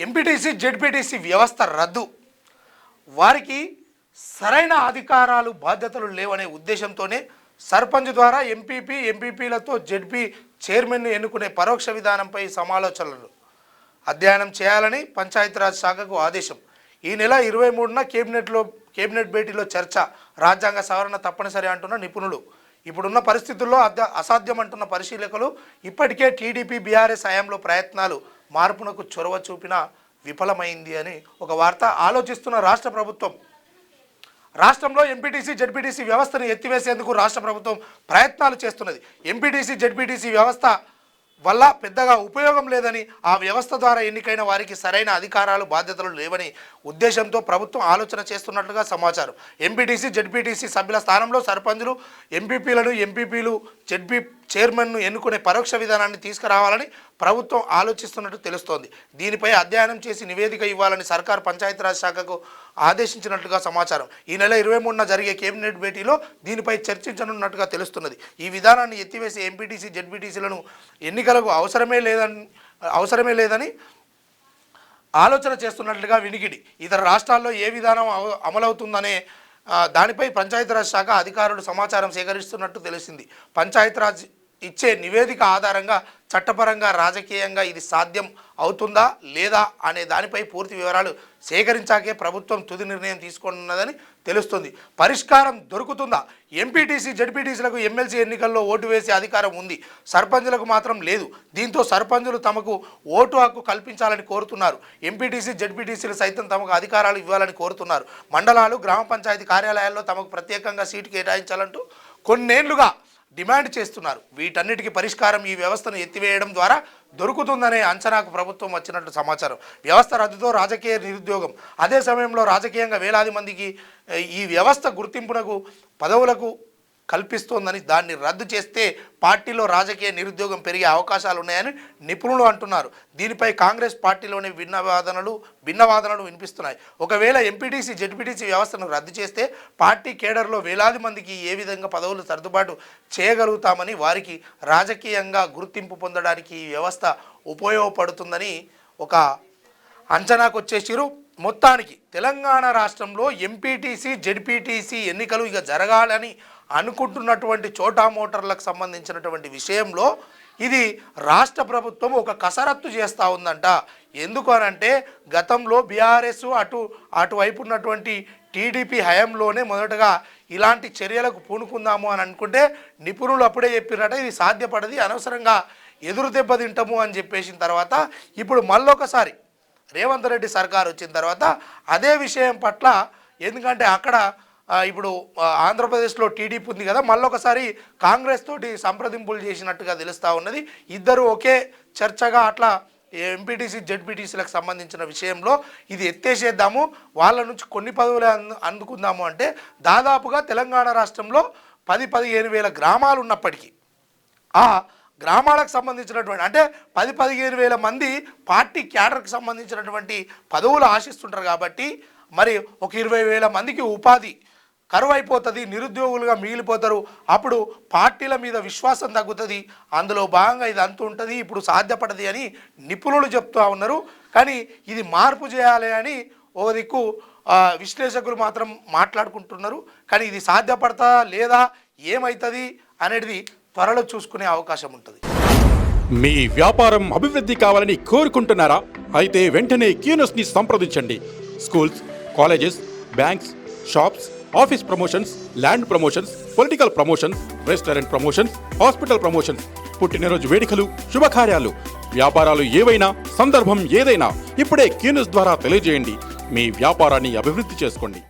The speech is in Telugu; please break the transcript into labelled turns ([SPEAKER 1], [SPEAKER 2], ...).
[SPEAKER 1] ఎంపీటీసీ జెడ్పీటీసీ వ్యవస్థ రద్దు, వారికి సరైన అధికారాలు బాధ్యతలు లేవనే ఉద్దేశంతోనే సర్పంచ్ ద్వారా ఎంపీపీలతో జెడ్పీ చైర్మన్ను ఎన్నుకునే పరోక్ష విధానంపై సమాలోచనలు అధ్యయనం చేయాలని పంచాయతీరాజ్ శాఖకు ఆదేశం. ఈ నెల 23న కేబినెట్ భేటీలో చర్చ. రాజ్యాంగ సవరణ తప్పనిసరి అంటున్న నిపుణులు. ఇప్పుడున్న పరిస్థితుల్లో అసాధ్యం అంటున్న పరిశీలకులు. ఇప్పటికే టీడీపీ బీఆర్ఎస్ హయాంలో ప్రయత్నాలు మార్పునకు చొరవ చూపిన విఫలమైంది అని ఒక వార్త. ఆలోచిస్తున్న రాష్ట్ర ప్రభుత్వం, రాష్ట్రంలో ఎంపీటీసీ జెడ్పీటీసీ వ్యవస్థను ఎత్తివేసేందుకు రాష్ట్ర ప్రభుత్వం ప్రయత్నాలు చేస్తున్నది. ఎంపీటీసీ జెడ్పీటీసీ వ్యవస్థ వల్ల పెద్దగా ఉపయోగం లేదని, ఆ వ్యవస్థ ద్వారా ఎన్నికైన వారికి సరైన అధికారాలు బాధ్యతలు లేవని ఉద్దేశంతో ప్రభుత్వం ఆలోచన చేస్తున్నట్లుగా సమాచారం. ఎంపీటీసీ జెడ్పీటీసీ సభ్యుల స్థానంలో సర్పంచులు, ఎంపీపీలు జెడ్పీ చైర్మన్ను ఎన్నుకునే పరోక్ష విధానాన్ని తీసుకురావాలని ప్రభుత్వం ఆలోచిస్తున్నట్టు తెలుస్తోంది. దీనిపై అధ్యయనం చేసి నివేదిక ఇవ్వాలని సర్కార్ పంచాయతీరాజ్ శాఖకు ఆదేశించినట్లుగా సమాచారం. ఈ నెల 23న జరిగే కేబినెట్ భేటీలో దీనిపై చర్చించనున్నట్టుగా తెలుస్తున్నది. ఈ విధానాన్ని ఎత్తివేసి ఎంపీటీసీ జెడ్పీటీసీలను ఎన్నికలకు అవసరమే లేదని ఆలోచన చేస్తున్నట్లుగా వినికిడి. ఇతర రాష్ట్రాల్లో ఏ విధానం అమలవుతుందనే దానిపై పంచాయతీరాజ్ శాఖ అధికారులు సమాచారం సేకరిస్తున్నట్టు తెలిసింది. పంచాయతీరాజ్ ఇచ్చే నివేదిక ఆధారంగా చట్టపరంగా రాజకీయంగా ఇది సాధ్యం అవుతుందా లేదా అనే దానిపై పూర్తి వివరాలు సేకరించాకే ప్రభుత్వం తుది నిర్ణయం తీసుకున్నదని తెలుస్తుంది. పరిష్కారం దొరుకుతుందా? ఎంపీటీసీ జెడ్పీటీసీలకు ఎమ్మెల్సీ ఎన్నికల్లో ఓటు వేసే అధికారం ఉంది, సర్పంచులకు మాత్రం లేదు. దీంతో సర్పంచులు తమకు ఓటు హక్కు కల్పించాలని కోరుతున్నారు. ఎంపీటీసీ జెడ్పీటీసీలు సైతం తమకు అధికారాలు ఇవ్వాలని కోరుతున్నారు. మండలాలు, గ్రామ పంచాయతీ కార్యాలయాల్లో తమకు ప్రత్యేకంగా సీటు కేటాయించాలంటూ కొన్నేళ్లుగా డిమాండ్ చేస్తున్నారు. వీటన్నిటికీ పరిష్కారం ఈ వ్యవస్థను ఎత్తివేయడం ద్వారా దొరుకుతుందనే అంచనాకు ప్రభుత్వం వచ్చినట్లు సమాచారం. వ్యవస్థ రద్దుతో రాజకీయ నిరుద్యోగం, అదే సమయంలో రాజకీయంగా వేలాది మందికి ఈ వ్యవస్థ గుర్తింపునకు పదవులకు కల్పిస్తోందని, దాన్ని రద్దు చేస్తే పార్టీలో రాజకీయ నిరుద్యోగం పెరిగే అవకాశాలు ఉన్నాయని నిపుణులు అంటున్నారు. దీనిపై కాంగ్రెస్ పార్టీలోని భిన్నవాదనలు వినిపిస్తున్నాయి. ఒకవేళ ఎంపీటీసీ జెడ్పీటీసీ వ్యవస్థను రద్దు చేస్తే పార్టీ కేడర్లో వేలాది మందికి ఏ విధంగా పదవులు సర్దుబాటు చేయగలుగుతామని, వారికి రాజకీయంగా గుర్తింపు పొందడానికి ఈ వ్యవస్థ ఉపయోగపడుతుందని ఒక అంచనాకు వచ్చేసిరు. మొత్తానికి తెలంగాణ రాష్ట్రంలో ఎంపీటీసీ జెడ్పీటీసీ ఎన్నికలు ఇక జరగాలని అనుకుంటున్నటువంటి చోటా మోటార్లకు సంబంధించినటువంటి విషయంలో ఇది రాష్ట్ర ప్రభుత్వం ఒక కసరత్తు చేస్తూ ఉందంట. ఎందుకు అనంటే గతంలో బీఆర్ఎస్ అటువైపు ఉన్నటువంటి టీడీపీ హయాంలోనే మొదటగా ఇలాంటి చర్యలకు పూనుకుందాము అని అనుకుంటే నిపుణులు అప్పుడే చెప్పినట్ట ఇది సాధ్యపడది, అనవసరంగా ఎదురు దెబ్బ తింటాము అని చెప్పేసిన తర్వాత ఇప్పుడు మళ్ళొకసారి రేవంత్ రెడ్డి సర్కార్ వచ్చిన తర్వాత అదే విషయం పట్ల, ఎందుకంటే అక్కడ ఇప్పుడు ఆంధ్రప్రదేశ్లో టీడీపీ ఉంది కదా, మళ్ళొకసారి కాంగ్రెస్ తోటి సంప్రదింపులు చేసినట్టుగా తెలుస్తూ ఉన్నది. ఇద్దరు ఒకే చర్చగా అట్లా ఎంపీటీసీ జెడ్పీటీసీలకు సంబంధించిన విషయంలో ఇది ఎత్తేసేద్దాము, వాళ్ళ నుంచి కొన్ని పదవులు అందుకుందాము అంటే దాదాపుగా తెలంగాణ రాష్ట్రంలో 10-15 వేల గ్రామాలు ఉన్నప్పటికీ ఆ గ్రామాలకు సంబంధించినటువంటి అంటే 10-15 వేల మంది పార్టీ క్యాడర్కి సంబంధించినటువంటి పదవులు ఆశిస్తుంటారు. కాబట్టి మరి ఒక 20,000 మందికి ఉపాధి కరువు అయిపోతుంది, నిరుద్యోగులుగా మిగిలిపోతారు. అప్పుడు పార్టీల మీద విశ్వాసం తగ్గుతుంది. అందులో భాగంగా ఇది అంతు ఉంటుంది, ఇప్పుడు సాధ్యపడది అని నిపుణులు చెప్తూ ఉన్నారు. కానీ ఇది మార్పు చేయాలి అని ఓ దిక్కు విశ్లేషకులు మాత్రం మాట్లాడుకుంటున్నారు. కానీ ఇది సాధ్యపడతా లేదా ఏమవుతుంది అనేది త్వరలో చూసుకునే అవకాశం ఉంటుంది.
[SPEAKER 2] మీ వ్యాపారం అభివృద్ధి కావాలని కోరుకుంటున్నారా? అయితే వెంటనే క్యూనస్ని సంప్రదించండి. Schools, colleges, banks, shops, office promotions, land promotions, political promotions, restaurant promotions, hospital promotions, పుట్టినరోజు వేడుకలు, శుభకార్యాలు, వ్యాపారాలు ఏవైనా, సందర్భం ఏదైనా ఇప్పుడే క్యూనస్ ద్వారా తెలియజేయండి. మీ వ్యాపారాన్ని అభివృద్ధి చేసుకోండి.